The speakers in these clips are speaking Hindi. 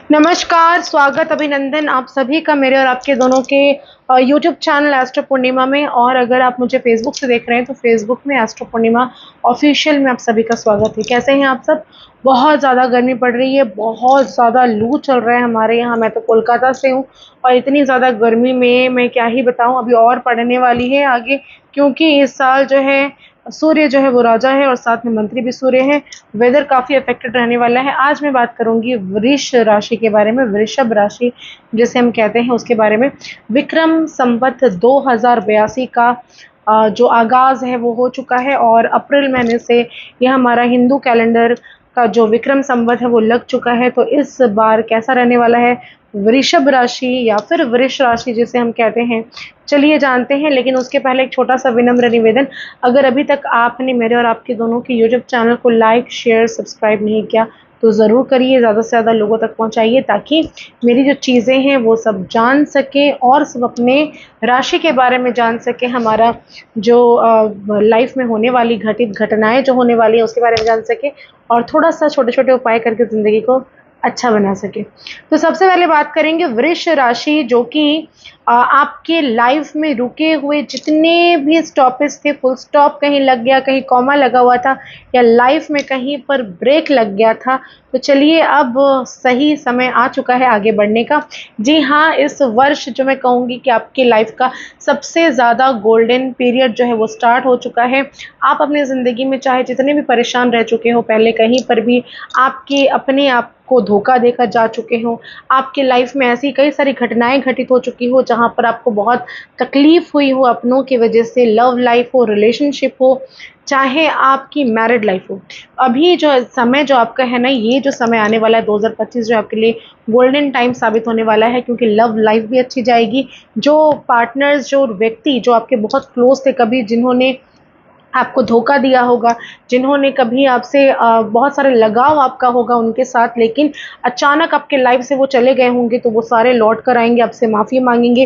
नमस्कार, स्वागत, अभिनंदन आप सभी का मेरे और आपके दोनों के यूट्यूब चैनल एस्ट्रो पूर्णिमा में। और अगर आप मुझे फेसबुक से देख रहे हैं तो फेसबुक में एस्ट्रो पूर्णिमा ऑफिशियल में आप सभी का स्वागत है। कैसे हैं आप सब? बहुत ज़्यादा गर्मी पड़ रही है, बहुत ज़्यादा लू चल रहा है हमारे यहाँ। मैं तो कोलकाता से हूँ और इतनी ज़्यादा गर्मी में मैं क्या ही बताऊँ, अभी और पड़ने वाली है आगे, क्योंकि इस साल जो है सूर्य जो है वो राजा है और साथ में मंत्री भी सूर्य है। वेदर काफ़ी अफेक्टेड रहने वाला है। आज मैं बात करूंगी वृष राशि के बारे में, वृषभ राशि जिसे हम कहते हैं उसके बारे में। विक्रम संवत 2082 का जो आगाज है वो हो चुका है और अप्रैल महीने से यह हमारा हिंदू कैलेंडर का जो विक्रम संवत है वो लग चुका है। तो इस बार कैसा रहने वाला है वृषभ राशि या फिर वृष राशि जिसे हम कहते हैं, चलिए जानते हैं। लेकिन उसके पहले एक छोटा सा विनम्र निवेदन, अगर अभी तक आपने मेरे और आपके दोनों के यूट्यूब चैनल को लाइक शेयर सब्सक्राइब नहीं किया तो ज़रूर करिए, ज़्यादा से ज़्यादा लोगों तक पहुंचाइए ताकि मेरी जो चीज़ें हैं वो सब जान सकें और सब अपने राशि के बारे में जान सकें। हमारा जो लाइफ में होने वाली घटित घटनाएं जो होने वाली हैं उसके बारे में जान सकें और थोड़ा सा छोटे छोटे उपाय करके ज़िंदगी को अच्छा बना सके। तो सबसे पहले बात करेंगे वृष राशि, जो कि आपके लाइफ में रुके हुए जितने भी स्टॉपेज थे, फुल स्टॉप कहीं लग गया, कहीं कॉमा लगा हुआ था या लाइफ में कहीं पर ब्रेक लग गया था, तो चलिए अब सही समय आ चुका है आगे बढ़ने का। जी हाँ, इस वर्ष जो मैं कहूँगी कि आपकी लाइफ का सबसे ज़्यादा गोल्डन पीरियड जो है वो स्टार्ट हो चुका है। आप अपनी ज़िंदगी में चाहे जितने भी परेशान रह चुके हो, पहले कहीं पर भी आपके अपने आप को धोखा देकर जा चुके हो, आपकी लाइफ में ऐसी कई सारी घटनाएं घटित हो चुकी हो जहां पर आपको बहुत तकलीफ हुई हो अपनों की वजह से, लव लाइफ हो, रिलेशनशिप हो, चाहे आपकी मैरिड लाइफ हो। अभी जो समय जो आपका है ना, ये जो समय आने वाला है 2025 जो आपके लिए गोल्डन टाइम साबित होने वाला है, क्योंकि लव लाइफ भी अच्छी जाएगी। जो पार्टनर्स, जो व्यक्ति जो आपके बहुत क्लोज थे, कभी जिन्होंने आपको धोखा दिया होगा, जिन्होंने कभी आपसे बहुत सारे लगाव आपका होगा उनके साथ, लेकिन अचानक आपके लाइफ से वो चले गए होंगे, तो वो सारे लौट कर आएंगे, आपसे माफ़ी मांगेंगे,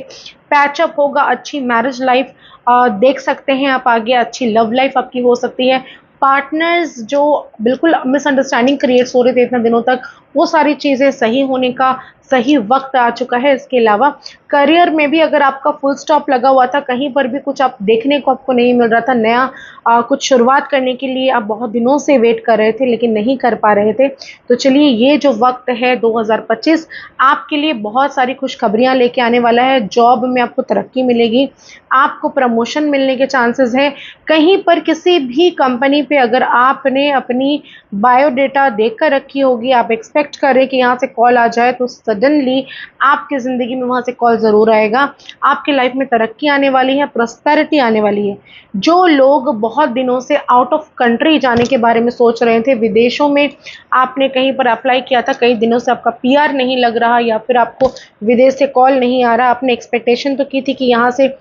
पैचअप होगा, अच्छी मैरिज लाइफ देख सकते हैं आप आगे, अच्छी लव लाइफ आपकी हो सकती है। पार्टनर्स जो बिल्कुल मिसअंडरस्टैंडिंग क्रिएट्स हो रहे थे इतना दिनों तक, वो सारी चीज़ें सही होने का सही वक्त आ चुका है। इसके अलावा करियर में भी अगर आपका फुल स्टॉप लगा हुआ था, कहीं पर भी कुछ आप देखने को आपको नहीं मिल रहा था, नया कुछ शुरुआत करने के लिए आप बहुत दिनों से वेट कर रहे थे लेकिन नहीं कर पा रहे थे, तो चलिए ये जो वक्त है 2025 आपके लिए बहुत सारी खुशखबरियां लेके आने वाला है। जॉब में आपको तरक्की मिलेगी, आपको प्रमोशन मिलने के चांसेस हैं। कहीं पर किसी भी कंपनी पे अगर आपने अपनी बायोडेटा देख कर रखी होगी, आप एक्सपेक्ट करें कि यहाँ से कॉल आ जाए, तो सडनली आपकी ज़िंदगी में वहाँ से कॉल ज़रूर आएगा। आपकी लाइफ में तरक्की आने वाली है, प्रॉस्पेरिटी आने वाली है। जो लोग बहुत दिनों से आउट ऑफ कंट्री जाने के बारे में सोच रहे थे, विदेशों में आपने कहीं पर अप्लाई किया था, कई दिनों से आपका पीआर नहीं लग रहा या फिर आपको विदेश से कॉल नहीं आ रहा, आपने एक्सपेक्टेशन तो की थी कि यहाँ से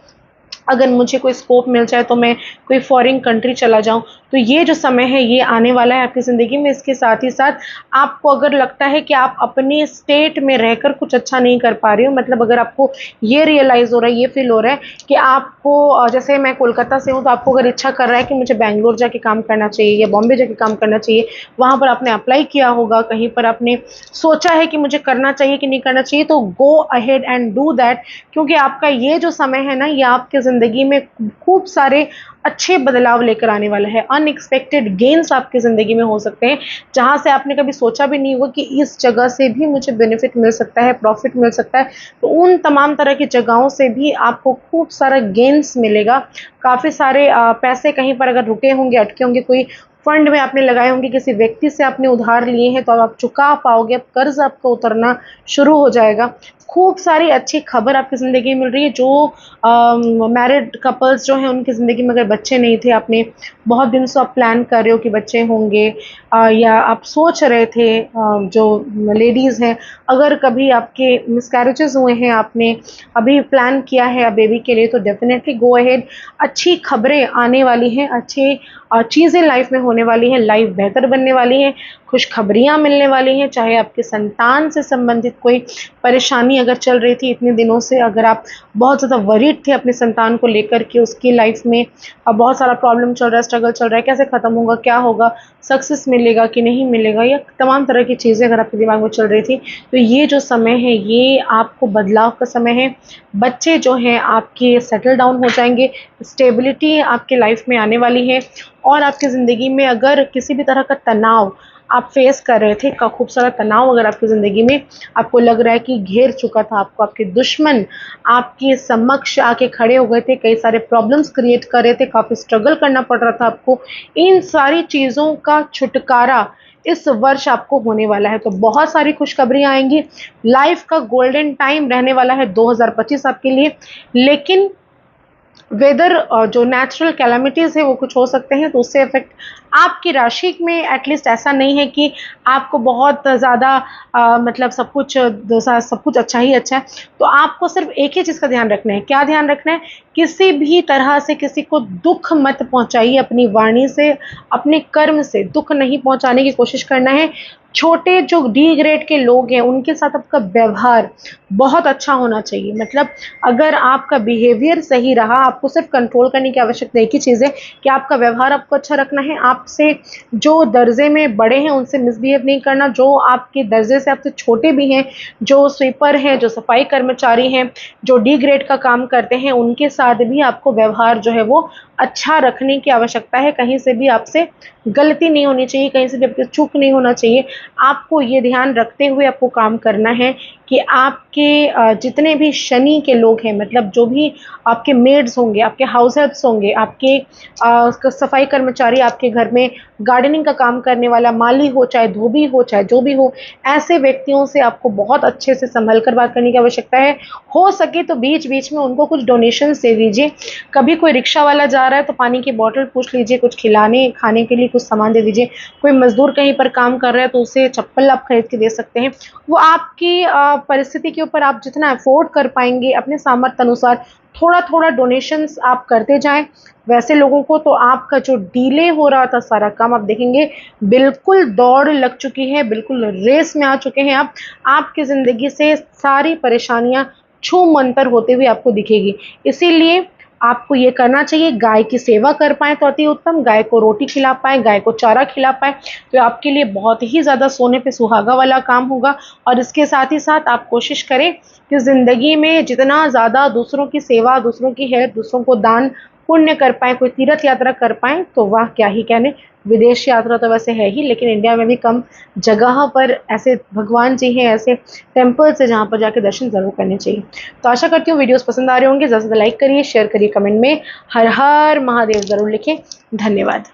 अगर मुझे कोई स्कोप मिल जाए तो मैं कोई फॉरेन कंट्री चला जाऊं, तो ये जो समय है ये आने वाला है आपकी ज़िंदगी में। इसके साथ ही साथ आपको अगर लगता है कि आप अपने स्टेट में रहकर कुछ अच्छा नहीं कर पा रहे हो, मतलब अगर आपको ये रियलाइज़ हो रहा है, ये फील हो रहा है कि आपको जैसे मैं कोलकाता से हूँ, तो आपको अगर इच्छा कर रहा है कि मुझे बैंगलोर जाके काम करना चाहिए या बॉम्बे जाके काम करना चाहिए, वहाँ पर आपने अप्लाई किया होगा, कहीं पर आपने सोचा है कि मुझे करना चाहिए कि नहीं करना चाहिए, तो go ahead and do that. क्योंकि आपका ये जो समय है ना, ये आपके ज़िंदगी में खूब सारे अच्छे बदलाव लेकर आने वाला है। अनएक्सपेक्टेड गेन्स आपकी ज़िंदगी में हो सकते हैं, जहाँ से आपने कभी सोचा भी नहीं होगा कि इस जगह से भी मुझे बेनिफिट मिल सकता है, प्रॉफिट मिल सकता है। तो उन तमाम तरह की जगहों से भी आपको खूब सारा गेन्स मिलेगा। काफ़ी सारे पैसे कहीं पर अगर रुके होंगे, अटके होंगे, कोई फंड में आपने लगाए होंगे, किसी व्यक्ति से आपने उधार लिए हैं, तो अब आप चुका पाओगे, अब कर्ज आपका उतरना शुरू हो जाएगा। खूब सारी अच्छी खबर आपकी ज़िंदगी में मिल रही है। जो मैरिड कपल्स जो हैं उनकी ज़िंदगी में अगर बच्चे नहीं थे, आपने बहुत दिन से आप प्लान कर रहे हो कि बच्चे होंगे, या आप सोच रहे थे, जो लेडीज़ हैं, अगर कभी आपके मिसकैरेजेस हुए हैं, आपने अभी प्लान किया है बेबी के लिए, तो डेफिनेटली गो अहेड। अच्छी खबरें आने वाली हैं, अच्छी चीज़ें लाइफ में होने वाली हैं, लाइफ बेहतर बनने वाली है, खुशखबरियाँ मिलने वाली हैं। चाहे आपके संतान से संबंधित कोई परेशानी अगर चल रही थी इतने दिनों से, अगर आप बहुत ज़्यादा वरीड थे अपने संतान को लेकर के, उसकी लाइफ में अब बहुत सारा प्रॉब्लम चल रहा है, स्ट्रगल चल रहा है, कैसे ख़त्म होगा, क्या होगा, सक्सेस मिलेगा कि नहीं मिलेगा, या तमाम तरह की चीज़ें अगर आपके दिमाग में चल रही थी, तो ये जो समय है ये आपको बदलाव का समय है। बच्चे जो हैं आपके सेटल डाउन हो जाएंगे, स्टेबिलिटी आपके लाइफ में आने वाली है। और आपकी ज़िंदगी में अगर किसी भी तरह का तनाव आप फेस कर रहे थे, का खूब सारा तनाव अगर आपकी ज़िंदगी में आपको लग रहा है कि घेर चुका था आपको, आपके दुश्मन आपके समक्ष आके खड़े हो गए थे, कई सारे प्रॉब्लम्स क्रिएट कर रहे थे, काफ़ी स्ट्रगल करना पड़ रहा था आपको, इन सारी चीज़ों का छुटकारा इस वर्ष आपको होने वाला है। तो बहुत सारी खुशखबरियाँ आएंगी, लाइफ का गोल्डन टाइम रहने वाला है 2025 आपके लिए। लेकिन वेदर जो नेचुरल कैलामिटीज़ है वो कुछ हो सकते हैं, तो उससे इफेक्ट आपकी राशि में एटलीस्ट ऐसा नहीं है कि आपको बहुत ज़्यादा मतलब सब कुछ अच्छा ही अच्छा है। तो आपको सिर्फ एक ही चीज़ का ध्यान रखना है। क्या ध्यान रखना है? किसी भी तरह से किसी को दुख मत पहुंचाइए, अपनी वाणी से, अपने कर्म से दुख नहीं पहुंचाने की कोशिश करना है। छोटे जो डी ग्रेड के लोग हैं उनके साथ आपका व्यवहार बहुत अच्छा होना चाहिए। मतलब अगर आपका बिहेवियर सही रहा, आपको सिर्फ कंट्रोल करने की आवश्यकता एक ही चीज़ है कि आपका व्यवहार आपको अच्छा रखना है। आपसे जो दर्जे में बड़े हैं उनसे मिसबिहेव नहीं करना, जो आपके दर्जे से आपसे छोटे भी हैं, जो स्वीपर हैं, जो सफाई कर्मचारी हैं, जो डी ग्रेड का काम करते हैं, उनके साथ भी आपको व्यवहार जो है वो अच्छा रखने की आवश्यकता है। कहीं से भी आपसे गलती नहीं होनी चाहिए, कहीं से भी आपकी चूक नहीं होना चाहिए। आपको ये ध्यान रखते हुए आपको काम करना है कि आपके जितने भी शनि के लोग हैं, मतलब जो भी आपके मेड्स होंगे, आपके हाउस हेल्प्स होंगे, आपके सफाई कर्मचारी, आपके घर में गार्डनिंग का काम करने वाला माली हो, चाहे धोबी हो, चाहे जो भी हो, ऐसे व्यक्तियों से आपको बहुत अच्छे से संभल कर बात करने की आवश्यकता है। हो सके तो बीच बीच में उनको कुछ डोनेशन दे दीजिए। कभी कोई रिक्शा वाला जा रहा है तो पानी की बोतल पूछ लीजिए, कुछ खिलाने खाने के लिए कुछ सामान दे दीजिए। कोई मजदूर कहीं पर काम कर रहा है तो उसे चप्पल आप खरीद के दे सकते हैं। वो आपकी परिस्थिति के ऊपर, आप जितना अफोर्ड कर पाएंगे अपने सामर्थ्य अनुसार थोड़ा थोड़ा डोनेशंस आप करते जाएं वैसे लोगों को। तो आपका जो डिले हो रहा था सारा काम, आप देखेंगे बिल्कुल दौड़ लग चुकी है, बिल्कुल रेस में आ चुके हैं आप। आपकी ज़िंदगी से सारी परेशानियां छू मंतर होते हुए आपको दिखेगी। इसीलिए आपको ये करना चाहिए, गाय की सेवा कर पाएँ तो अति उत्तम, गाय को रोटी खिला पाएँ, गाय को चारा खिला पाएँ, तो आपके लिए बहुत ही ज़्यादा सोने पे सुहागा वाला काम होगा। और इसके साथ ही साथ आप कोशिश करें कि ज़िंदगी में जितना ज़्यादा दूसरों की सेवा, दूसरों की हेल्प, दूसरों को दान पुण्य कर पाएँ, कोई तीर्थ यात्रा कर पाएँ तो वाह क्या ही कहने। विदेश यात्रा तो वैसे है ही, लेकिन इंडिया में भी कम जगह पर ऐसे भगवान जी हैं, ऐसे टेम्पल्स है जहाँ पर जाके दर्शन ज़रूर करने चाहिए। तो आशा करती हूँ वीडियोस पसंद आ रहे होंगे। ज़्यादा से ज़्यादा लाइक करिए, शेयर करिए, कमेंट में हर हर महादेव ज़रूर लिखें। धन्यवाद।